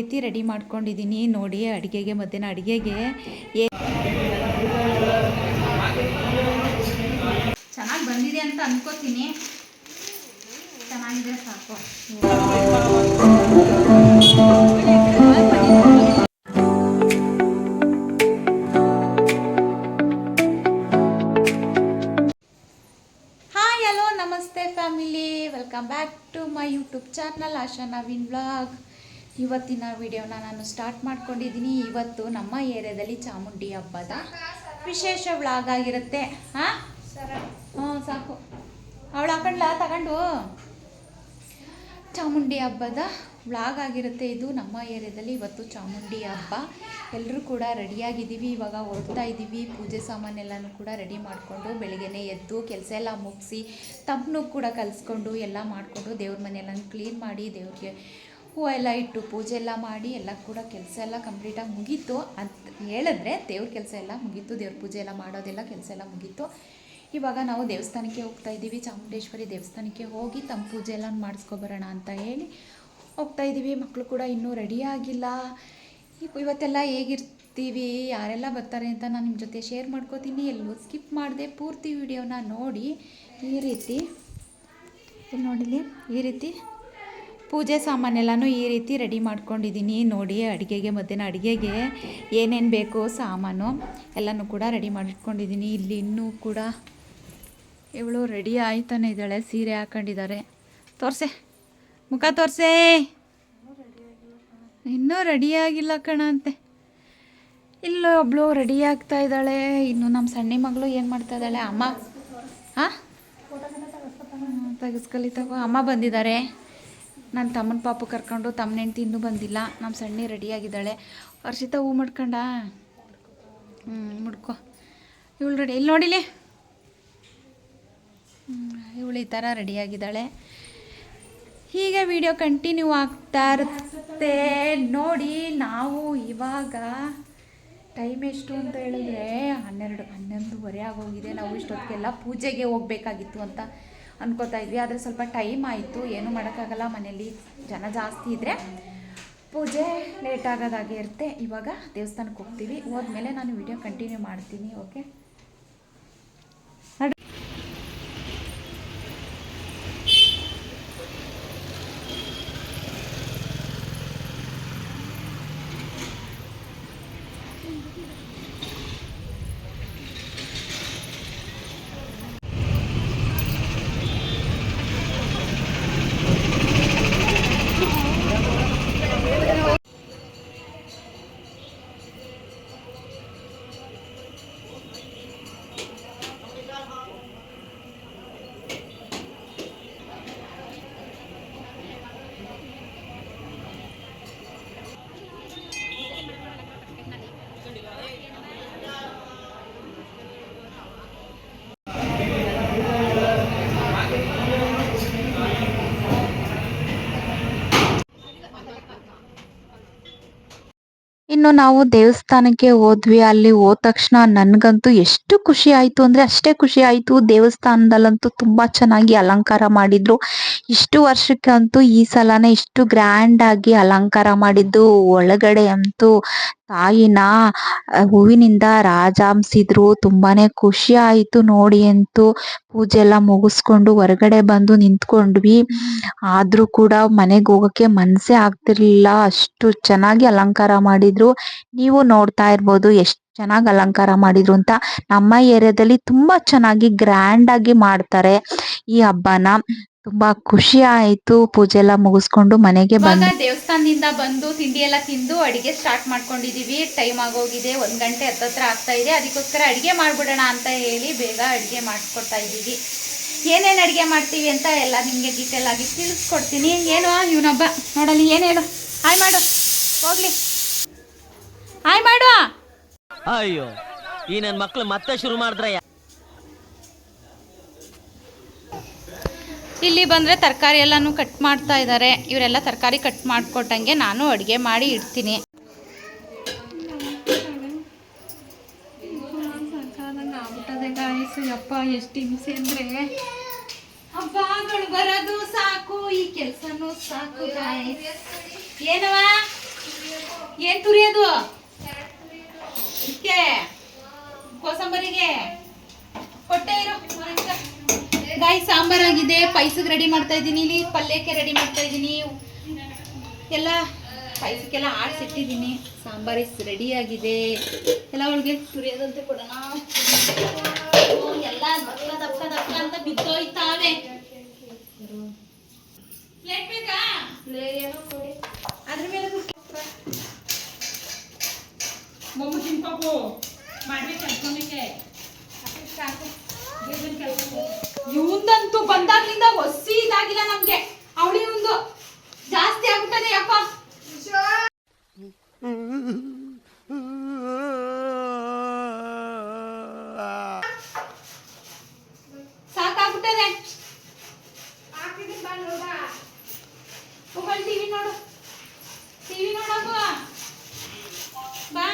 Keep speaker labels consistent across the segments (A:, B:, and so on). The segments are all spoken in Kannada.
A: ರೀತಿ ರೆಡಿ ಮಾಡ್ಕೊಂಡಿದ್ದೀನಿ ನೋಡಿ. ಅಡುಗೆಗೆ ಮಧ್ಯಾಹ್ನ ಅಡುಗೆಗೆ ಚೆನ್ನಾಗಿ ಬಂದಿದೆ ಅಂತ ಅನ್ಕೋತೀನಿ. ಚೆನ್ನಾಗಿದೆ ಸಾಕು. ಹಾಯ್ ಹಲೋ ನಮಸ್ತೆ family, welcome back to my YouTube channel Asha Naveen vlog. ಇವತ್ತಿನ ವಿಡಿಯೋನ ನಾನು ಸ್ಟಾರ್ಟ್ ಮಾಡ್ಕೊಂಡಿದ್ದೀನಿ. ಇವತ್ತು ನಮ್ಮ ಏರಿಯಾದಲ್ಲಿ ಚಾಮುಂಡಿ ಹಬ್ಬದ ವಿಶೇಷ ವ್ಲಾಗ್ ಆಗಿರುತ್ತೆ. ಹಾಂ ಸಾಕು, ಅವಳು ಹಾಕೊಂಡ್ಲ ತಗೊಂಡು. ಚಾಮುಂಡಿ ಹಬ್ಬದ ವ್ಲಾಗ್ ಆಗಿರುತ್ತೆ ಇದು. ನಮ್ಮ ಏರಿಯಾದಲ್ಲಿ ಇವತ್ತು ಚಾಮುಂಡಿ ಹಬ್ಬ. ಎಲ್ಲರೂ ಕೂಡ ರೆಡಿಯಾಗಿದ್ದೀವಿ. ಇವಾಗ ಹೊರಡ್ತಾ ಇದ್ದೀವಿ. ಪೂಜೆ ಸಾಮಾನೆಲ್ಲನೂ ಕೂಡ ರೆಡಿ ಮಾಡಿಕೊಂಡು ಬೆಳಗ್ಗೆನೇ ಎದ್ದು ಕೆಲಸ ಎಲ್ಲ ಮುಗಿಸಿ ತಂಪನು ಕೂಡ ಕಲಿಸ್ಕೊಂಡು ಎಲ್ಲ ಮಾಡಿಕೊಂಡು ದೇವ್ರ ಮನೆಯೆಲ್ಲ ಕ್ಲೀನ್ ಮಾಡಿ ದೇವ್ರಿಗೆ ಹೂವು ಎಲ್ಲ ಇಟ್ಟು ಪೂಜೆ ಎಲ್ಲ ಮಾಡಿ ಎಲ್ಲ ಕೂಡ ಕೆಲಸ ಎಲ್ಲ ಕಂಪ್ಲೀಟಾಗಿ ಮುಗೀತು ಅಂತ ಹೇಳಿದ್ರೆ ದೇವ್ರ ಕೆಲಸ ಎಲ್ಲ ಮುಗೀತು. ದೇವ್ರ ಪೂಜೆ ಎಲ್ಲ ಮಾಡೋದೆಲ್ಲ ಕೆಲಸ ಎಲ್ಲ ಮುಗೀತು. ಇವಾಗ ನಾವು ದೇವಸ್ಥಾನಕ್ಕೆ ಹೋಗ್ತಾ ಇದ್ದೀವಿ. ಚಾಮುಂಡೇಶ್ವರಿ ದೇವಸ್ಥಾನಕ್ಕೆ ಹೋಗಿ ತಮ್ಮ ಪೂಜೆ ಎಲ್ಲ ಮಾಡಿಸ್ಕೊಬರೋಣ ಅಂತ ಹೇಳಿ ಹೋಗ್ತಾ ಇದ್ದೀವಿ. ಮಕ್ಕಳು ಕೂಡ ಇನ್ನೂ ರೆಡಿಯಾಗಿಲ್ಲ. ಇವತ್ತೆಲ್ಲ ಹೇಗಿರ್ತೀವಿ, ಯಾರೆಲ್ಲ ಬರ್ತಾರೆ ಅಂತ ನಾನು ನಿಮ್ಮ ಜೊತೆ ಶೇರ್ ಮಾಡ್ಕೋತೀನಿ. ಎಲ್ಲೂ ಸ್ಕಿಪ್ ಮಾಡಿದೆ ಪೂರ್ತಿ ವಿಡಿಯೋನ ನೋಡಿ. ಈ ರೀತಿ ನೋಡಿಲಿ, ಈ ರೀತಿ ಪೂಜೆ ಸಾಮಾನೆಲ್ಲನೂ ಈ ರೀತಿ ರೆಡಿ ಮಾಡ್ಕೊಂಡಿದ್ದೀನಿ ನೋಡಿ. ಅಡುಗೆಗೆ ಮಧ್ಯಾಹ್ನ ಅಡುಗೆಗೆ ಏನೇನು ಬೇಕೋ ಸಾಮಾನು ಎಲ್ಲನೂ ಕೂಡ ರೆಡಿ ಮಾಡಿಟ್ಕೊಂಡಿದ್ದೀನಿ. ಇಲ್ಲಿ ಇನ್ನೂ ಕೂಡ ಇವಳು ರೆಡಿ ಆಯ್ತಾನೆ ಇದ್ದಾಳೆ. ಸೀರೆ ಹಾಕೊಂಡಿದ್ದಾರೆ. ತೋರಿಸೆ ಮುಖ ತೋರಿಸೆ. ಇನ್ನೂ ರೆಡಿಯಾಗಿಲ್ಲ ಕಣ ಅಂತೆ. ಇಲ್ಲೂ ಒಬ್ಬಳು ರೆಡಿ ಆಗ್ತಾ ಇದ್ದಾಳೆ. ಇನ್ನು ನಮ್ಮ ಸಣ್ಣ ಮಗಳು ಏನು ಮಾಡ್ತಾ ಇದ್ದಾಳೆ? ಅಮ್ಮ ತೆಗೆಸ್ಕಲಿತಾವ. ಅಮ್ಮ ಬಂದಿದ್ದಾರೆ. ನನ್ನ ತಮ್ಮನ ಪಾಪು ಕರ್ಕೊಂಡು ತಮ್ಮನ ಹೆಂಡ್ತಿ ಇನ್ನೂ ಬಂದಿಲ್ಲ. ನಮ್ಮ ಸಣ್ಣ ರೆಡಿಯಾಗಿದ್ದಾಳೆ. ಹರ್ಷಿತಾ ಹೂ ಮಾಡ್ಕೊಂಡ ಮುಡ್ಕೊ. ಇವಳು ರೆಡಿ. ಇಲ್ಲಿ ನೋಡಿಲಿ, ಇವಳು ಈ ಥರ ರೆಡಿಯಾಗಿದ್ದಾಳೆ. ಹೀಗೆ ವಿಡಿಯೋ ಕಂಟಿನ್ಯೂ ಆಗ್ತಾ ಇರುತ್ತೆ ನೋಡಿ. ನಾವು ಇವಾಗ ಟೈಮ್ ಎಷ್ಟು ಅಂತ ಹೇಳಿದ್ರೆ 11:30 ಆಗೋಗಿದೆ. ನಾವು ಇಷ್ಟೊತ್ತಿಗೆಲ್ಲ ಪೂಜೆಗೆ ಹೋಗಬೇಕಾಗಿತ್ತು ಅಂತ ಅನ್ಕೋತಾ ಇದ್ವಿ. ಆದರೆ ಸ್ವಲ್ಪ ಟೈಮ್ ಆಯಿತು. ಏನೂ ಮಾಡೋಕ್ಕಾಗಲ್ಲ. ಮನೇಲಿ ಜನ ಜಾಸ್ತಿ ಇದ್ದರೆ ಪೂಜೆ ಲೇಟ್ ಆಗೋದಾಗೆ ಇರುತ್ತೆ. ಇವಾಗ ದೇವಸ್ಥಾನಕ್ಕೆ ಹೋಗ್ತೀವಿ. ಹೋದ್ಮೇಲೆ ನಾನು ವಿಡಿಯೋ ಕಂಟಿನ್ಯೂ ಮಾಡ್ತೀನಿ. ಓಕೆ. ಇನ್ನು ನಾವು ದೇವಸ್ಥಾನಕ್ಕೆ ಹೋದ್ವಿ. ಅಲ್ಲಿ ಹೋದ ತಕ್ಷಣ ನನಗಂತೂ ಎಷ್ಟು ಖುಷಿ ಆಯಿತು ಅಂದರೆ ಅಷ್ಟೇ ಖುಷಿ ಆಯಿತು. ದೇವಸ್ಥಾನದಲ್ಲಂತೂ ತುಂಬ ಚೆನ್ನಾಗಿ ಅಲಂಕಾರ ಮಾಡಿದ್ರು. ಇಷ್ಟು ವರ್ಷಕ್ಕಂತೂ ಈ ಸಲನೇ ಇಷ್ಟು ಗ್ರ್ಯಾಂಡ್ ಆಗಿ ಅಲಂಕಾರ ಮಾಡಿದ್ದು. ಒಳಗಡೆ ಅಂತೂ ತಾಯಿನ ಹೂವಿನಿಂದ ರಾಜಾಂಸಿದ್ರು. ತುಂಬಾನೇ ಖುಷಿ ಆಯಿತು ನೋಡಿ. ಅಂತೂ ಪೂಜೆ ಎಲ್ಲ ಮುಗಿಸ್ಕೊಂಡು ಹೊರಗಡೆ ಬಂದು ನಿಂತ್ಕೊಂಡ್ವಿ. ಆದ್ರೂ ಕೂಡ ಮನೆಗೆ ಹೋಗಕ್ಕೆ ಮನಸ್ಸೇ ಆಗ್ತಿರ್ಲಿಲ್ಲ. ಅಷ್ಟು ಚೆನ್ನಾಗಿ ಅಲಂಕಾರ ಮಾಡಿದ್ರು. ನೀವು ನೋಡ್ತಾ ಇರ್ಬೋದು ಎಷ್ಟು ಚೆನ್ನಾಗಿ ಅಲಂಕಾರ ಮಾಡಿದ್ರು ಅಂತ. ನಮ್ಮ ಏರಿಯಾದಲ್ಲಿ ತುಂಬಾ ಚೆನ್ನಾಗಿ ಗ್ರ್ಯಾಂಡ್ ಆಗಿ ಮಾಡ್ತಾರೆ ಈ ಹಬ್ಬನ. ತುಂಬಾ ಖುಷಿ ಆಯ್ತು. ಪೂಜೆ ಎಲ್ಲ ಮುಗಿಸ್ಕೊಂಡು ಮನೆಗೆ ಬಂದು ದೇವಸ್ಥಾನದಿಂದ ಬಂದು ತಿಂಡಿ ಎಲ್ಲ ತಿಂದು ಅಡಿಗೆ ಸ್ಟಾರ್ಟ್ ಮಾಡ್ಕೊಂಡಿದೀವಿ. ಟೈಮ್ ಆಗೋಗಿದೆ, 1 ಗಂಟೆ ಹತ್ತತ್ರ ಆಗ್ತಾ ಇದೆ. ಅದಕ್ಕೋಸ್ಕರ ಅಡಿಗೆ ಮಾಡ್ಬಿಡೋಣ ಅಂತ ಹೇಳಿ ಬೇಗ ಅಡಿಗೆ ಮಾಡಿಸ್ಕೊಡ್ತಾ ಇದ್ದೀವಿ. ಏನೇನು ಅಡುಗೆ ಮಾಡ್ತೀವಿ ಅಂತ ಎಲ್ಲ ನಿಮಗೆ ಡೀಟೇಲ್ ಆಗಿ ತಿಳಿಸ್ಕೊಡ್ತೀನಿ. ಏನು ಇವನೊಬ್ಬ ನೋಡಲಿ, ಏನು ಹೇಳು? ಹಾಯ್ ಮಾಡು, ಹೋಗ್ಲಿ ಹಾಯ್ ಮಾಡು.
B: ಅಯ್ಯೋ, ಈ ನನ್ನ ಮಕ್ಕಳು ಮತ್ತೆ ಶುರು ಮಾಡಿದ್ರೆ.
A: ಇಲ್ಲಿ ಬಂದರೆ ತರಕಾರಿ ಎಲ್ಲನೂ ಕಟ್ ಮಾಡ್ತಾ ಇದ್ದಾರೆ. ಇವರೆಲ್ಲ ತರಕಾರಿ ಕಟ್ ಮಾಡಿಕೊಟ್ಟಂಗೆ ನಾನು ಅಡುಗೆ ಮಾಡಿ ಇಡ್ತೀನಿ. ಯಪ್ಪ ಎಷ್ಟು ಹಿಂಸೆ ಅಂದರೆ ಹಬ್ಬಗಳು ಬರೋದು ಸಾಕು, ಈ ಕೆಲಸನೂ ಸಾಕು. ಏನವ
C: ಏನ್ ತುರಿಯೋದು ಇದಕ್ಕೆ ಕೋಸಂಬರಿಗೆ ಕೊಟ್ಟೆ ಇರು ಗಾಯಿ ಸಾಂಬಾರ್ ಆಗಿದೆ. ಪೈಸಕ್ಕೆ ರೆಡಿ ಮಾಡ್ತಾ ಇದ್ದೀನಿ, ಇಲ್ಲಿ ಪಲ್ಯಕ್ಕೆ ರೆಡಿ ಮಾಡ್ತಾ ಇದ್ದೀನಿ. ಎಲ್ಲ ಪೈಸಕ್ಕೆಲ್ಲ ಆಡ್ಸಿಟ್ಟಿದ್ದೀನಿ. ಸಾಂಬಾರ್ ರೆಡಿ ಆಗಿದೆ. ಎಲ್ಲ ಅವಳಿಗೆ ತುರಿಯೋದಂತೆ ಕೊಡೋಣ. ಎಲ್ಲ ದಪ್ಪ ದಪ್ಪ ದಪ್ಪ ಅಂತ ಬಿದ್ದೋಯ್ತಾವೆ. ಪ್ಲೇಟ್ ಬೇಕಾ? ಅದ್ರ ಮೇಲೆ ಮೊಮ್ಮ ತಿನ್ಬೇಕು ಮಾಡ್ಬೇಕು ಅನ್ಕೊಂಡಕ್ಕೆ ಸಾಕು. ಇವಂದಂತೂ ಬಂದಾಗ್ಲಿಂದ ಹೊಸಿ ಇದಾಗಿಲ್ಲ ನಮ್ಗೆ. ಅವಳಿ ಒಂದು ಜಾಸ್ತಿ ಆಗ್ಬಿಟ್ಟದೆ ಯಾಕೋ. ಸಾಕಾಗ್ಬಿಟ್ಟದೆ. ಟಿವಿ ನೋಡು, ಟಿವಿ ನೋಡಪ್ಪ ಬಾ.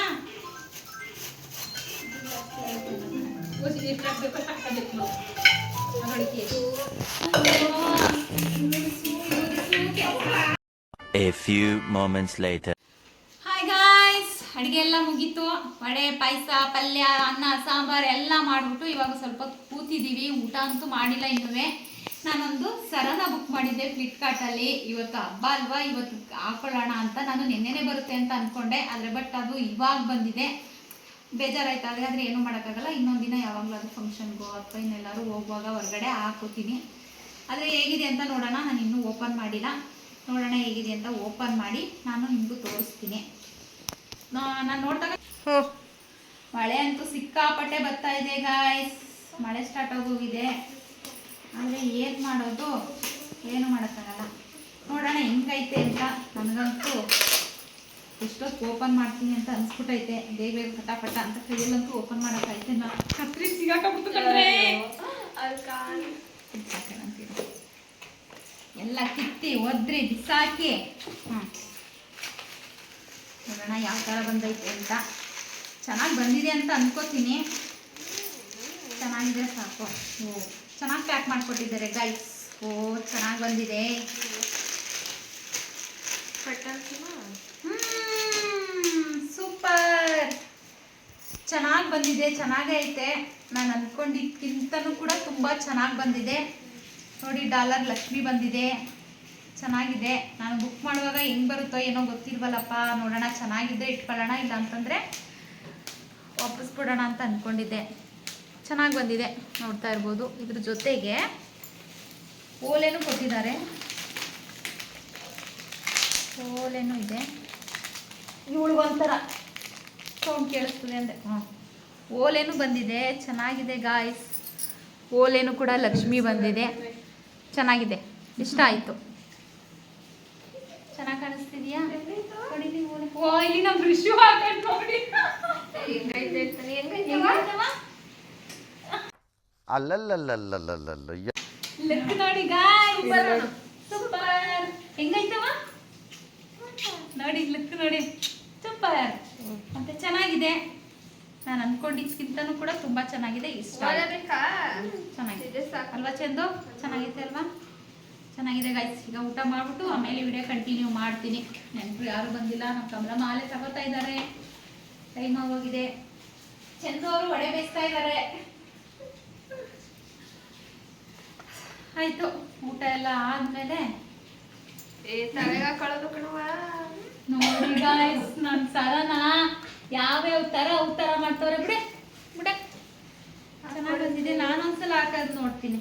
D: A few moments later.
C: Hi guys, ಅಡುಗೆ ಎಲ್ಲ ಮುಗೀತು. ವಡೆ, ಪಾಯಸ, ಪಲ್ಯ, ಅನ್ನ, ಸಾಂಬಾರು ಎಲ್ಲ ಮಾಡಿಬಿಟ್ಟು ಇವಾಗ ಸ್ವಲ್ಪ ಕೂತಿದ್ದೀವಿ. ಊಟ ಅಂತೂ ಮಾಡಿಲ್ಲ ಇನ್ನೂ. ನಾನೊಂದು ಸರನ ಬುಕ್ ಮಾಡಿದ್ದೆ ಫ್ಲಿಪ್ಕಾರ್ಟಲ್ಲಿ. ಇವತ್ತು ಹಬ್ಬ ಅಲ್ವಾ, ಇವತ್ತು ಹಾಕೊಳ್ಳೋಣ ಅಂತ. ನಾನು ನೆನ್ನೆನೇ ಬರುತ್ತೆ ಅಂತ ಅಂದ್ಕೊಂಡೆ, ಆದರೆ ಬಟ್ ಅದು ಇವಾಗ ಬಂದಿದೆ. ಬೇಜಾರಾಯ್ತು. ಆದರೆ ಏನೂ ಮಾಡೋಕ್ಕಾಗಲ್ಲ. ಇನ್ನೊಂದು ದಿನ ಯಾವಾಗಲಾದ್ರೂ ಫಂಕ್ಷನ್ಗೋ ಅಥವಾ ಇನ್ನೆಲ್ಲರೂ ಹೋಗುವಾಗ ಹೊರಗಡೆ ಹಾಕೋತೀನಿ. ಆದರೆ ಹೇಗಿದೆ ಅಂತ ನೋಡೋಣ. ನಾನು ಇನ್ನೂ ಓಪನ್ ಮಾಡಿಲ್ಲ. ನೋಡೋಣ ಹೇಗಿದೆ ಅಂತ ಓಪನ್ ಮಾಡಿ ನಾನು ನಿಮಗೂ ತೋರಿಸ್ತೀನಿ. ನಾನು ನೋಡಿದಾಗ ಮಳೆ ಅಂತೂ ಸಿಕ್ಕಾಪಟ್ಟೆ ಬರ್ತಾ ಇದೆ ಗಾಯ್ಸ್. ಮಳೆ ಸ್ಟಾರ್ಟ್ ಆಗೋಗಿದೆ. ಆದರೆ ಏನು ಮಾಡೋದು, ಏನು ಮಾಡೋಕ್ಕಾಗಲ್ಲ. ನೋಡೋಣ ಹೆಂಗೈತೆ ಅಂತ. ನನಗಂತೂ ಎಷ್ಟೊತ್ತು ಓಪನ್ ಮಾಡ್ತೀನಿ ಅಂತ ಅನ್ಸ್ಬಿಟ್ಟೈತೆ. ಬೇಗ ಬೇಗ ಪಟಾಪಟ ಅಂತ ಕೈಯಲ್ಲಂತೂ ಓಪನ್ ಮಾಡೋಕ್ಕೈತೆ. ನಾ ಕತ್ರಿ ಸಿಗಾಕೊಂಡ್ಬಿಟ್ಟು ಎಲ್ಲ ಕಿತ್ತಿ ಒದ್ರಿ ಬಿಸಾಕಿ ನೋಡೋಣ ಯಾವ ಥರ ಬಂದೈತೆ ಅಂತ. ಚೆನ್ನಾಗಿ ಬಂದಿದೆ ಅಂತ ಅನ್ಕೋತೀನಿ. ಚೆನ್ನಾಗಿದೆ ಸಾಕು. ಓ, ಚೆನ್ನಾಗಿ ಪ್ಯಾಕ್ ಮಾಡಿಕೊಟ್ಟಿದ್ದಾರೆ ಗೈಸ್. ಓ, ಚೆನ್ನಾಗಿ ಬಂದಿದೆ. ಸೂಪರ್, ಚೆನ್ನಾಗಿ ಬಂದಿದೆ. ಚೆನ್ನಾಗೇ ಐತೆ. ನಾನು ಅಂದ್ಕೊಂಡಿದ್ದಕ್ಕಿಂತನೂ ಕೂಡ ತುಂಬ ಚೆನ್ನಾಗಿ ಬಂದಿದೆ. ನೋಡಿ, ಡಾಲರ್ ಲಕ್ಷ್ಮಿ ಬಂದಿದೆ. ಚೆನ್ನಾಗಿದೆ. ನಾನು ಬುಕ್ ಮಾಡುವಾಗ ಹೆಂಗೆ ಬರುತ್ತೋ ಏನೋ ಗೊತ್ತಿಲ್ವಲ್ಲಪ್ಪ. ನೋಡೋಣ, ಚೆನ್ನಾಗಿದ್ದರೆ ಇಟ್ಕೊಳ್ಳೋಣ, ಇಲ್ಲ ಅಂತಂದರೆ ವಾಪಸ್ ಬಿಡೋಣ ಅಂತ ಅಂದ್ಕೊಂಡಿದ್ದೆ. ಚೆನ್ನಾಗಿ ಬಂದಿದೆ, ನೋಡ್ತಾ ಇರ್ಬೋದು. ಇದ್ರ ಜೊತೆಗೆ ಓಲೆನೂ ಕೊಟ್ಟಿದ್ದಾರೆ. ಓಲೆನೂ ಇದೆ. ಇವಳಿಗೊಂಥರ ಸೌಂಡ್ ಕೇಳಿಸ್ತದೆ ಅಂದರೆ ಓಲೆನೂ ಬಂದಿದೆ. ಚೆನ್ನಾಗಿದೆ ಗಾಯ್ಸ್. ಓಲೆನೂ ಕೂಡ ಲಕ್ಷ್ಮಿ ಬಂದಿದೆ. ಚೆನ್ನಾಗಿದೆ, ಇಷ್ಟ ಆಯಿತು. ಚೆನ್ನಾಗಿ ಕಾಣಿಸ್ತಿದೆಯಾ? ನೋಡಿ ನೀವು ಓಲೆ. ಓ, ಇಲ್ಲಿ ನಮ್ಮ ರಿಶ್ಯೂ ಹಾಕೊಂಡು ನೋಡಿ
D: ಅಲ್ಲಲ್ಲಲ್ಲಲ್ಲಲ್ಲಲ್ಲ
C: ಲುಕ್ ನೋಡಿ ಗಾಯ್ಸ್. ಸೂಪರ್, ಹೆಂಗೈತವ ನೋಡಿ. ಲುಕ್ ನೋಡಿ, ಸೂಪರ್ ಮತ್ತೆ ಚೆನ್ನಾಗಿದೆ. ನಾನು ಅಂದ್ಕೊಂಡಿದ್ದಕ್ಕಿಂತನೂ ಕೂಡ ತುಂಬ ಚೆನ್ನಾಗಿದೆ. ಇಷ್ಟ ಚೆನ್ನಾಗಿದೆ ಅಲ್ವಾ ಚಂದು? ಚೆನ್ನಾಗೈತೆ ಅಲ್ವಾ? ಚೆನ್ನಾಗಿದೆ ಗಾಯ್ಸ್. ಈಗ ಊಟ ಮಾಡಿಬಿಟ್ಟು ಆಮೇಲೆ ವಿಡಿಯೋ ಕಂಟಿನ್ಯೂ ಮಾಡ್ತೀನಿ. ನೆನಪು ಯಾರು ಬಂದಿಲ್ಲ. ನಮ್ಮ ಕಮಲ ಮಾಲೆ ತಗೋತಾ ಇದ್ದಾರೆ. ಟೈಮ್ ಆಗೋಗಿದೆ. ಚಂದು ಅವರು ವಡೆ ಬೇಯಿಸ್ತಾ ಇದ್ದಾರೆ. ಆಯಿತು, ಊಟ ಎಲ್ಲ ಆದಮೇಲೆ ನೋಡಿ ಗಾಯ್ಸ್, ನನ್ನ ಸರನ ಯಾವ್ಯಾವ ಥರ ಉತ್ತರ ಮಾಡ್ತವ್ರೆ. ಬಿಡೆ ಬಿಡೆ, ಚೆನ್ನಾಗಿ ಬಂದಿದೆ. ನಾನು ಒಂದ್ಸಲ ಹಾಕೋದು ನೋಡ್ತೀನಿ.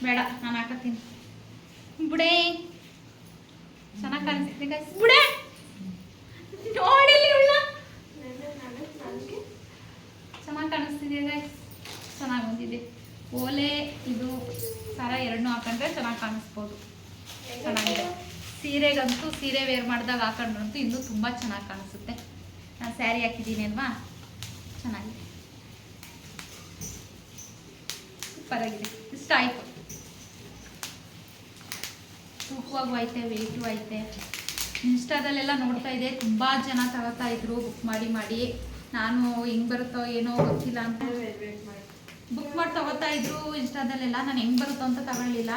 C: ಬೇಡ, ನಾನು ಹಾಕತ್ತೀನಿ. ಬಿಡೆ, ಚೆನ್ನಾಗಿ ಕಾಣಿಸ್ತಿದೆ ಗಾಯ್ಸ್. ಬಿಡೆ ನೋಡಿಲಿ ಉಳ್ಳ, ಚೆನ್ನಾಗಿ ಕಾಣಿಸ್ತಿದೆ ಗಾಯ್ಸ್. ಚೆನ್ನಾಗಿ ಬಂದಿದೆ. ಓಲೆ ಇದು ಸರ ಎರಡನ್ನೂ ಹಾಕೊಂಡ್ರೆ ಚೆನ್ನಾಗಿ ಕಾಣಿಸ್ಬೋದು. ಚೆನ್ನಾಗಿದೆ. ಸೀರೆಗಂತೂ ಸೀರೆ ವೇರ್ ಮಾಡಿದಾಗ ಹಾಕೊಂಡ್ರಂತೂ ಇನ್ನೂ ತುಂಬ ಚೆನ್ನಾಗಿ ಕಾಣಿಸುತ್ತೆ. ನಾನು ಸ್ಯಾರಿ ಹಾಕಿದ್ದೀನಿ ಅಲ್ವಾ, ಚೆನ್ನಾಗಿದೆ. ಸೂಪರ್ ಆಗಿದೆ, ಇಷ್ಟ ಆಯಿತು. ತೂಕವಾಗೂ ಐತೆ, ವೆಯ್ಟು ಐತೆ. ಇನ್ಸ್ಟಾದಲ್ಲೆಲ್ಲ ನೋಡ್ತಾ ಇದ್ದೆ, ತುಂಬ ಜನ ತಗೋತಾ ಇದ್ರು ಬುಕ್ ಮಾಡಿ ಮಾಡಿ. ನಾನು ಹೆಂಗೆ ಬರುತ್ತೋ ಏನೋ ಗೊತ್ತಿಲ್ಲ ಅಂತ ಬುಕ್ ಮಾಡಿ ತಗೋತಾ ಇದ್ರು ಇನ್ಸ್ಟಾದಲ್ಲೆಲ್ಲ. ನಾನು ಹೆಂಗೆ ಬರುತ್ತೋ ಅಂತ ತಗೊಳ್ಳಿಲ್ಲ.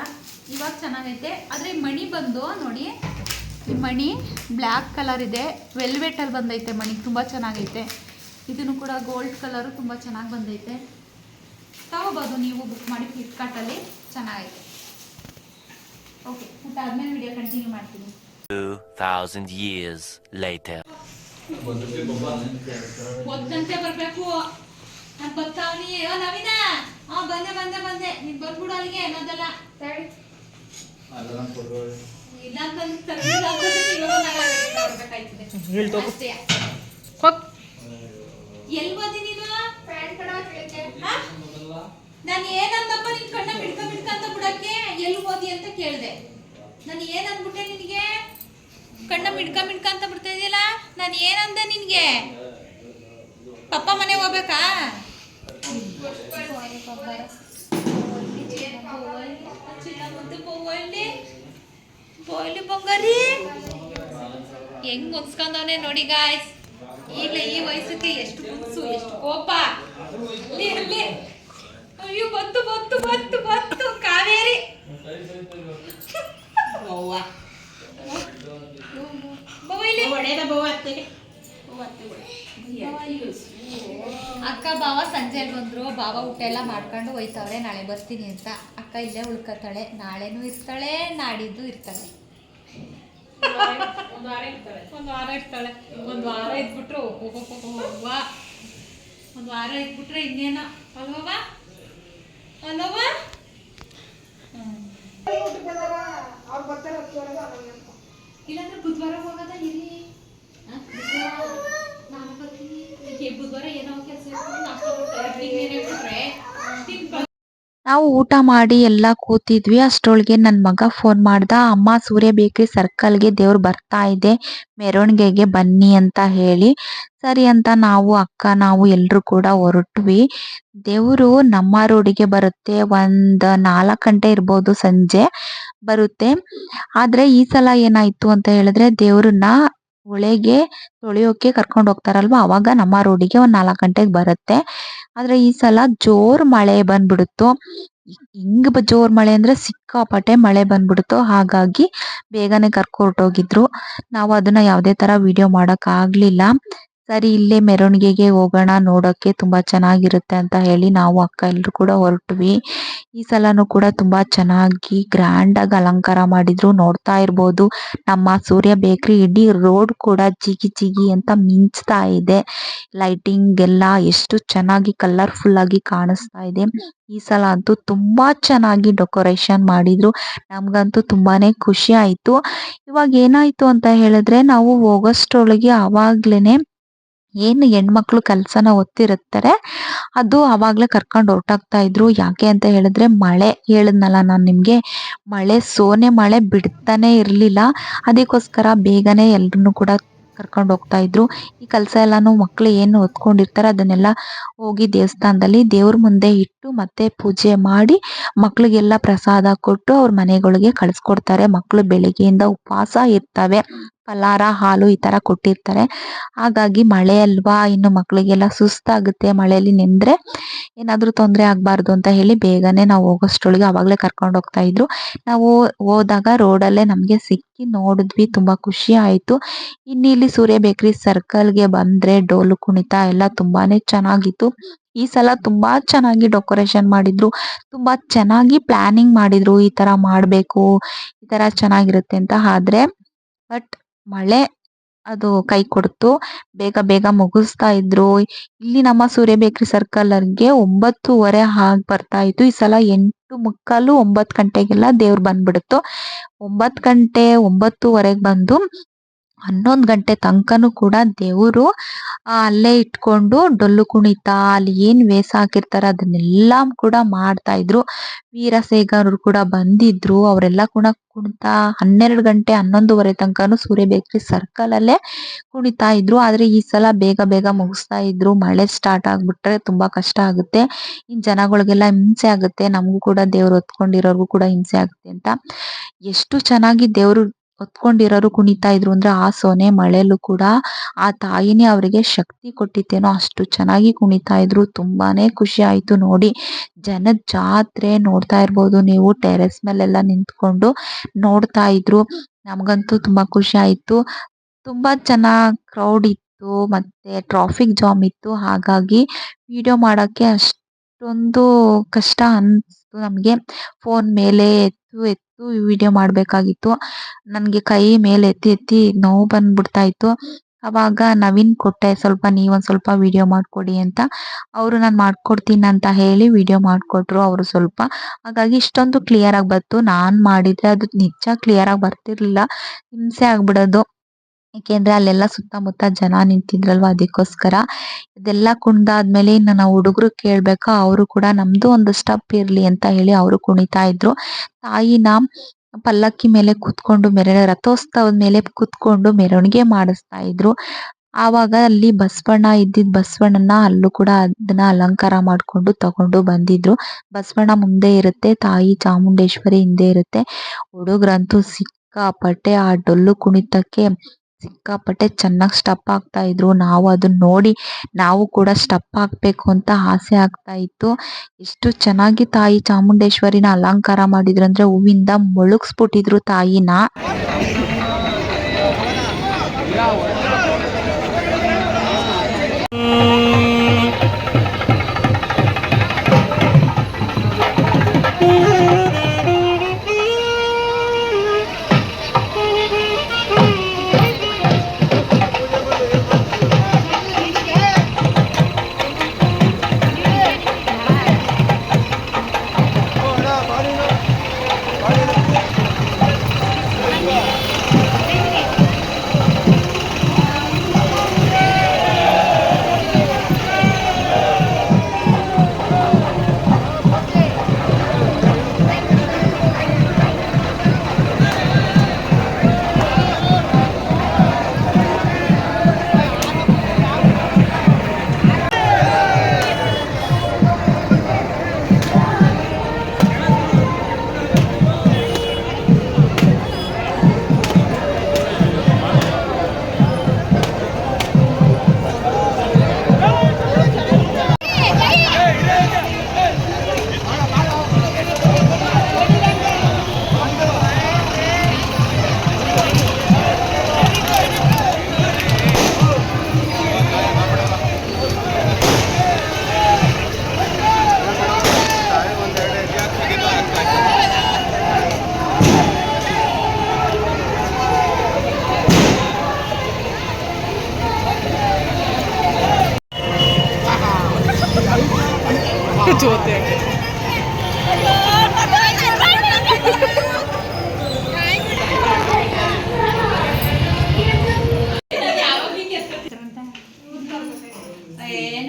C: ಇವಾಗ ಚೆನ್ನಾಗೈತೆ. ಆದರೆ ಮಣಿ ಬಂದು ನೋಡಿ ಈ ಮಣಿ ಬ್ಲ್ಯಾಕ್ ಕಲರ್ ಇದೆ, ವೆಲ್ವೆಟಲ್ಲಿ ಬಂದೈತೆ ಮಣಿ, ತುಂಬ ಚೆನ್ನಾಗೈತೆ. ಇದನ್ನು ಕೂಡ ಗೋಲ್ಡ್ ಕಲರು ತುಂಬ ಚೆನ್ನಾಗಿ ಬಂದೈತೆ. ತಗೋಬೋದು ನೀವು ಬುಕ್ ಮಾಡಿ ಫ್ಲಿಪ್ಕಾರ್ಟಲ್ಲಿ, ಚೆನ್ನಾಗೈತೆ. ಓಕೆ, ಊಟ ಆದಮೇಲೆ ವಿಡಿಯೋ ಕಂಟಿನ್ಯೂ ಮಾಡ್ತೀನಿ.
D: 2000 years later.
C: ಒದ್ದಂತೆ ಬರಬೇಕು. ನಾನು ಬರ್ತಾವನಿ. ನವೀನ, ಬಂದೆ ಬಂದೆ ಬಂದೆ. ನೀನು ಬಂದ್ಬಿಡು ಅಲ್ಲಿಗೆ, ಅನ್ನೋದಲ್ಲ ಇಲ್ಲ ಎಲ್ಲಿ ಬಂದಿ ನೀನು? ನಾನು ಏನಂದಪ್ಪ ನಿನ್ ಕಣ್ಣ ಬಿಡ್ಕೊಂತ ಬಿಡಕ್ಕೆ? ಎಲ್ಲಿ ಓದಿ ಅಂತ ಕೇಳಿದೆ. ನಾನು ಏನಂದ್ಬಿಟ್ಟೆ ನಿನಗೆ? ಕಣ್ಣ ಮಿಡ್ಕೊಂತ ಬಿಡ್ತಾ ಇದೆಯಲ್ಲ, ನಾನು ಏನಂದೆ ನಿನಗೆ? ಪಪ್ಪ ಮನೆ ಹೋಗ್ಬೇಕಾ? ಬಂಗಾರಿ ಹೆಂಗ್ ಹೊಂದ್ಸ್ಕೊಂಡವನೆ ನೋಡಿ ಗಾಯ್ಸ್. ಈಗಲೇ ಈ ವಯಸ್ಸಿಗೆ ಎಷ್ಟು ಹುಚ್ಚು, ಎಷ್ಟು ಕೋಪ. ಅಯ್ಯೋ ಬತ್ತು ಬತ್ತು ಬತ್ತು ಬತ್ತು ಕಾವೇರಿ. ಅಕ್ಕ ಬಾವ ಸಂಜೆಲಿ ಬಂದ್ರು. ಬಾವ ಊಟ ಎಲ್ಲ ಮಾಡ್ಕೊಂಡು ಹೋಯ್ತವ್ರೆ, ನಾಳೆ ಬರ್ತೀನಿ ಅಂತ. ಅಕ್ಕ ಇಲ್ಲೇ ಉಳ್ಕೊತಾಳೆ, ನಾಳೆನೂ ಇರ್ತಾಳೆ, ನಾಡಿದ್ದು ಇರ್ತಾಳೆ. ಒಂದು ವಾರ ಇರ್ತಾಳೆ. ಒಂದು ವಾರ ಇದ್ಬಿಟ್ರು ಒಂದು ವಾರ ಇದ್ಬಿಟ್ರೆ ಇನ್ನೇನೋ ಅಲ್ವವಾ ಅಲ್ವವಾ? ಇಲ್ಲಾಂದ್ರೆ ಬುಧವಾರ ಹೋಗೋದ ಇಲ್ಲಿ. ನಾನು ಬರ್ತೀನಿ ಬುಧವಾರ. ಏನೋ ಕೆಲಸ
A: ನಾವು ಊಟ ಮಾಡಿ ಎಲ್ಲ ಕೂತಿದ್ವಿ. ಅಷ್ಟರೊಳಗೆ ನನ್ನ ಮಗ ಫೋನ್ ಮಾಡ್ದ, ಅಮ್ಮ ಸೂರ್ಯ ಬೇಕ್ರಿ ಸರ್ಕಲ್ಗೆ ದೇವ್ರು ಬರ್ತಾ ಇದೆ, ಮೆರವಣಿಗೆಗೆ ಬನ್ನಿ ಅಂತ ಹೇಳಿ. ಸರಿ ಅಂತ ನಾವು ನಾವು ಎಲ್ಲರೂ ಕೂಡ ಹೊರಟ್ವಿ. ದೇವರು ನಮ್ಮ ರೋಡಿಗೆ ಬರುತ್ತೆ. 4 ಗಂಟೆ ಇರ್ಬೋದು, ಸಂಜೆ ಬರುತ್ತೆ. ಆದ್ರೆ ಈ ಸಲ ಏನಾಯ್ತು ಅಂತ ಹೇಳಿದ್ರೆ, ದೇವ್ರನ್ನ ಹೊಳೆಗೆ ತೊಳೆಯೋಕೆ ಕರ್ಕೊಂಡು ಹೋಗ್ತಾರಲ್ವಾ, ಅವಾಗ ನಮ್ಮ ರೋಡಿಗೆ 4 ಗಂಟೆಗೆ ಬರುತ್ತೆ. ಆದ್ರೆ ಈ ಸಲ ಜೋರ್ ಮಳೆ ಬಂದ್ಬಿಡುತ್ತು. ಜೋರ್ ಮಳೆ ಅಂದ್ರೆ ಸಿಕ್ಕಾಪಟ್ಟೆ ಮಳೆ ಬಂದ್ಬಿಡ್ತು. ಹಾಗಾಗಿ ಬೇಗನೆ ಕರ್ಕೊಟ್ಟೋಗಿದ್ರು. ನಾವು ಅದನ್ನ ಯಾವುದೇ ತರ ವಿಡಿಯೋ ಮಾಡಕ್ ಆಗ್ಲಿಲ್ಲ. ಸರಿ, ಇಲ್ಲೇ ಮೆರವಣಿಗೆಗೆ ಹೋಗೋಣ, ನೋಡೋಕೆ ತುಂಬಾ ಚೆನ್ನಾಗಿರುತ್ತೆ ಅಂತ ಹೇಳಿ ನಾವು ಎಲ್ರು ಕೂಡ ಹೊರಟ್ವಿ. ಈ ಸಲನೂ ಕೂಡ ತುಂಬಾ ಚೆನ್ನಾಗಿ ಗ್ರ್ಯಾಂಡ್ ಆಗಿ ಅಲಂಕಾರ ಮಾಡಿದ್ರು. ನೋಡ್ತಾ ಇರ್ಬೋದು, ನಮ್ಮ ಸೂರ್ಯ ಬೇಕ್ರಿ ಇಡೀ ರೋಡ್ ಕೂಡ ಜಿಗಿ ಜಿಗಿ ಅಂತ ಮಿಂಚ್ತಾ ಇದೆ. ಲೈಟಿಂಗ್ ಎಲ್ಲ ಎಷ್ಟು ಚೆನ್ನಾಗಿ ಕಲರ್ಫುಲ್ ಆಗಿ ಕಾಣಿಸ್ತಾ ಇದೆ. ಈ ಸಲ ಅಂತೂ ತುಂಬಾ ಚೆನ್ನಾಗಿ ಡೆಕೋರೇಷನ್ ಮಾಡಿದ್ರು. ನಮ್ಗಂತೂ ತುಂಬಾನೇ ಖುಷಿ ಆಯ್ತು. ಇವಾಗ ಏನಾಯ್ತು ಅಂತ ಹೇಳಿದ್ರೆ, ನಾವು ಹೋಗೋಷ್ಟ್ರೊಳಗೆ ಅವಾಗ್ಲೇನೆ ಏನು ಹೆಣ್ಮಕ್ಳು ಕೆಲ್ಸನ ಒತ್ತಿರುತ್ತಾರೆ, ಅದು ಅವಾಗ್ಲೇ ಕರ್ಕೊಂಡು ಹೊರಟಾಗ್ತಾ ಇದ್ರು. ಯಾಕೆ ಅಂತ ಹೇಳಿದ್ರೆ, ಮಳೆ ಹೇಳಿದ್ನಲ್ಲ ನಾನು ನಿಮ್ಗೆ, ಸೋನೆ ಮಳೆ ಬಿಡ್ತಾನೆ ಇರ್ಲಿಲ್ಲ. ಅದಕ್ಕೋಸ್ಕರ ಬೇಗನೆ ಎಲ್ರನ್ನೂ ಕೂಡ ಕರ್ಕೊಂಡು ಹೋಗ್ತಾ ಇದ್ರು. ಈ ಕೆಲಸ ಎಲ್ಲಾನು ಮಕ್ಳು ಏನು ಹೊತ್ಕೊಂಡಿರ್ತಾರೆ ಅದನ್ನೆಲ್ಲ ಹೋಗಿ ದೇವಸ್ಥಾನದಲ್ಲಿ ದೇವ್ರ ಮುಂದೆ ಇಟ್ಟು ಮತ್ತೆ ಪೂಜೆ ಮಾಡಿ ಮಕ್ಳಿಗೆಲ್ಲ ಪ್ರಸಾದ ಕೊಟ್ಟು ಅವ್ರ ಮನೆಗಳಿಗೆ ಕಳಿಸ್ಕೊಡ್ತಾರೆ. ಮಕ್ಳು ಬೆಳಿಗ್ಗೆಯಿಂದ ಉಪವಾಸ ಇರ್ತವೆ. ಫಲಾರ, ಹಾಲು ಈ ತರ ಕೊಟ್ಟಿರ್ತಾರೆ. ಹಾಗಾಗಿ ಮಳೆ ಅಲ್ವಾ, ಇನ್ನು ಮಕ್ಳಿಗೆಲ್ಲ ಸುಸ್ತಾಗುತ್ತೆ, ಮಳೆಯಲ್ಲಿ ನೆಂದ್ರೆ ಏನಾದ್ರೂ ತೊಂದರೆ ಆಗ್ಬಾರ್ದು ಅಂತ ಹೇಳಿ ಬೇಗನೆ ನಾವು ಹೋಗೋಷ್ಟ್ರೊಳಗೆ ಅವಾಗ್ಲೇ ಕರ್ಕೊಂಡು ಹೋಗ್ತಾ ಇದ್ರು. ನಾವು ಹೋದಾಗ ರೋಡಲ್ಲೇ ನಮ್ಗೆ ಸಿಕ್ಕಿ ನೋಡಿದ್ವಿ, ತುಂಬಾ ಖುಷಿ ಆಯ್ತು. ಇನ್ನು ಇಲ್ಲಿ ಸೂರ್ಯ ಬೇಕ್ರಿ ಸರ್ಕಲ್ಗೆ ಬಂದ್ರೆ ಡೋಲು ಕುಣಿತ ಎಲ್ಲ ತುಂಬಾನೇ ಚೆನ್ನಾಗಿತ್ತು. ಈ ಸಲ ತುಂಬಾ ಚೆನ್ನಾಗಿ ಡೆಕೋರೇಷನ್ ಮಾಡಿದ್ರು, ತುಂಬಾ ಚೆನ್ನಾಗಿ ಪ್ಲಾನಿಂಗ್ ಮಾಡಿದ್ರು, ಈ ತರ ಮಾಡ್ಬೇಕು, ಈ ತರ ಚೆನ್ನಾಗಿರುತ್ತೆ ಅಂತ. ಆದ್ರೆ ಬಟ್ ಮಳೆ ಅದು ಕೈ ಕೊಡ್ತು. ಬೇಗ ಬೇಗ ಮುಗಿಸ್ತಾ ಇದ್ರು. ಇಲ್ಲಿ ನಮ್ಮ ಸೂರ್ಯ ಬೇಕ್ರಿ ಸರ್ಕಲ್ಗೆ 9:30 ಹಾಗೆ ಬರ್ತಾ ಇತ್ತು. ಈ ಸಲ 8:45, 9 ಗಂಟೆಗೆಲ್ಲ ದೇವ್ರು ಬಂದ್ಬಿಡ್ತು. 9 ಗಂಟೆ 9:30 ಬಂದು 11 ಗಂಟೆ ತನಕನೂ ಕೂಡ ದೇವರು ಅಲ್ಲೇ ಇಟ್ಕೊಂಡು ಡೊಳ್ಳು ಕುಣಿತ, ಅಲ್ಲಿ ಏನ್ ವೇಷ ಹಾಕಿರ್ತಾರೆ ಅದನ್ನೆಲ್ಲ ಕೂಡ ಮಾಡ್ತಾ ಇದ್ರು. ವೀರಶೈವರು ಕೂಡ ಬಂದಿದ್ರು, ಅವರೆಲ್ಲ ಕೂಡ ಕುಣಿತ 12 ಗಂಟೆ 11:30 ತನಕನೂ ಸೂರ್ಯ ಬೇಕ್ರಿ ಸರ್ಕಲ್ ಅಲ್ಲೇ ಕುಣಿತಾ ಇದ್ರು. ಆದ್ರೆ ಈ ಸಲ ಬೇಗ ಬೇಗ ಮುಗಿಸ್ತಾ ಇದ್ರು. ಮಳೆ ಸ್ಟಾರ್ಟ್ ಆಗ್ಬಿಟ್ರೆ ತುಂಬಾ ಕಷ್ಟ ಆಗುತ್ತೆ, ಇನ್ ಜನಗಳಿಗೆಲ್ಲ ಹಿಂಸೆ ಆಗುತ್ತೆ, ನಮಗೂ ಕೂಡ ದೇವ್ರು ಹೊತ್ಕೊಂಡಿರೋರ್ಗು ಕೂಡ ಹಿಂಸೆ ಆಗುತ್ತೆ ಅಂತ ಎಷ್ಟು ಚೆನ್ನಾಗಿ ದೇವ್ರು ಹೊತ್ಕೊಂಡಿರೋರು ಕುಣಿತಾ ಇದ್ರು ಅಂದ್ರೆ ಆ ಸೊನೆ ಮಳೆಯಲ್ಲೂ ಕೂಡ ಆ ತಾಯಿನೇ ಅವರಿಗೆ ಶಕ್ತಿ ಕೊಟ್ಟಿತ್ತೇನೋ ಅಷ್ಟು ಚೆನ್ನಾಗಿ ಕುಣಿತಾ ಇದ್ರು. ತುಂಬಾನೇ ಖುಷಿ ಆಯ್ತು ನೋಡಿ. ಜನದ ಜಾತ್ರೆ ನೋಡ್ತಾ ಇರ್ಬೋದು ನೀವು, ಟೆರೆಸ್ ಮೇಲೆಲ್ಲ ನಿಂತ್ಕೊಂಡು ನೋಡ್ತಾ ಇದ್ರು. ನಮಗಂತೂ ತುಂಬಾ ಖುಷಿ ಆಯ್ತು. ತುಂಬಾ ಚೆನ್ನಾಗ್ ಕ್ರೌಡ್ ಇತ್ತು ಮತ್ತೆ ಟ್ರಾಫಿಕ್ ಜಾಮ್ ಇತ್ತು. ಹಾಗಾಗಿ ವಿಡಿಯೋ ಮಾಡಕ್ಕೆ ಅಷ್ಟೊಂದು ಕಷ್ಟ ಅನ್ಸ್ತು ನಮ್ಗೆ. ಫೋನ್ ಮೇಲೆ ಎತ್ತು ವಿಡಿಯೋ ಮಾಡ್ಬೇಕಾಗಿತ್ತು. ನನ್ಗೆ ಕೈ ಮೇಲೆ ಎತ್ತಿ ನೋವು ಬಂದ್ಬಿಡ್ತಾ ಇತ್ತು. ಅವಾಗ ನವೀನ್ ಕೊಟ್ಟೆ, ನೀವೊಂದ್ ಸ್ವಲ್ಪ ವಿಡಿಯೋ ಮಾಡ್ಕೊಡಿ ಅಂತ. ಅವರು ನಾನು ಮಾಡ್ಕೊಡ್ತೀನಿ ಅಂತ ಹೇಳಿ ವಿಡಿಯೋ ಮಾಡ್ಕೊಟ್ರು ಅವರು ಸ್ವಲ್ಪ. ಹಾಗಾಗಿ ಇಷ್ಟೊಂದು ಕ್ಲಿಯರ್ ಆಗಿ ಬಂತು. ನಾನ್ ಮಾಡಿದ್ರೆ ಅದು ನಿಜ ಕ್ಲಿಯರ್ ಆಗಿ ಬರ್ತಿರ್ಲಿಲ್ಲ, ಹಿಂಸೆ ಆಗ್ಬಿಡೋದು. ಏಕೆಂದ್ರೆ ಅಲ್ಲೆಲ್ಲ ಸುತ್ತಮುತ್ತ ಜನ ನಿಂತಿದ್ರಲ್ವಾ, ಅದಕ್ಕೋಸ್ಕರ. ಇದೆಲ್ಲ ಕುಣ್ದಾದ್ಮೇಲೆ ಇನ್ನು ನಾವು ಹುಡುಗರು ಕೇಳ್ಬೇಕಾ, ಅವರು ಕೂಡ ನಮ್ದು ಒಂದು ಸ್ಟೆಪ್ ಇರ್ಲಿ ಅಂತ ಹೇಳಿ ಅವರು ಕುಣಿತಾ ಇದ್ರು. ತಾಯಿನ ಪಲ್ಲಕ್ಕಿ ಮೇಲೆ ಕುತ್ಕೊಂಡು ರಥೋತ್ಸವದ ಮೇಲೆ ಕುತ್ಕೊಂಡು ಮೆರವಣಿಗೆ ಮಾಡಿಸ್ತಾ ಇದ್ರು. ಆವಾಗ ಅಲ್ಲಿ ಬಸವಣ್ಣನ ಅಲ್ಲೂ ಕೂಡ ಅದನ್ನ ಅಲಂಕಾರ ಮಾಡ್ಕೊಂಡು ತಗೊಂಡು ಬಂದಿದ್ರು. ಬಸವಣ್ಣ ಮುಂದೆ ಇರುತ್ತೆ, ತಾಯಿ ಚಾಮುಂಡೇಶ್ವರಿ ಹಿಂದೆ ಇರುತ್ತೆ. ಹುಡುಗ್ರಂತೂ ಸಿಕ್ಕಾಪಟ್ಟೆ ಆ ಡೊಳ್ಳು ಕುಣಿತಕ್ಕೆ ಸಿಕ್ಕಾಪಟ್ಟೆ ಚೆನ್ನಾಗಿ ಸ್ಟೆಪ್ ಆಗ್ತಾ ಇದ್ರು. ನಾವು ಅದನ್ನ ನೋಡಿ ನಾವು ಕೂಡ ಸ್ಟೆಪ್ ಹಾಕ್ಬೇಕು ಅಂತ ಆಸೆ ಆಗ್ತಾ ಇತ್ತು. ಎಷ್ಟು ಚೆನ್ನಾಗಿ ತಾಯಿ ಚಾಮುಂಡೇಶ್ವರಿನ ಅಲಂಕಾರ ಮಾಡಿದ್ರು ಅಂದ್ರೆ ಹೂವಿಂದ ಮುಳುಗಿಸ್ಬಿಟ್ಟಿದ್ರು ತಾಯಿನ.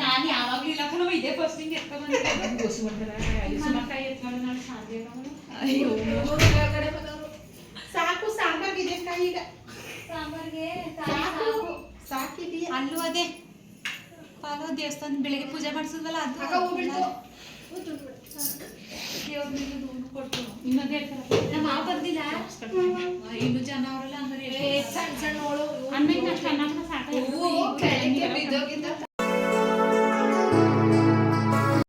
C: ನಾನು ಯಾವಾಗ್ಲೂ ಇಲ್ಲ ಕೂಡ ಇದೇ ಫಸ್ಟಿಂಗ್ ಸಾಕು ಸಾಂಬಾರ್ಗೆ ಈಗ ಸಾಂಬಾರ್ಗೆ ಸಾಕಿದೀಯ ಅಲ್ಲೂ ಅದೇ ಪಾಲೋ ದೇವಸ್ಥಾನ ಬೆಳಿಗ್ಗೆ ಪೂಜೆ ಮಾಡಿಸಿದ್ವಲ್ಲ ಅದು ದೇವ್ರ ಮೇಲೆ ಕೊಟ್ಟು ಇನ್ನೊಂದು ಹೇಳ್ತಾರೆ ನಮ್ಮ ಮಾವ ಬಂದಿಲ್ಲ ಇನ್ನು ಜನ ಅವರೆಲ್ಲ ಅಂದ್ರೆ ಸಣ್ಣ ಸಣ್ಣ ಅನ್ನ ಚೆನ್ನಾಗಿ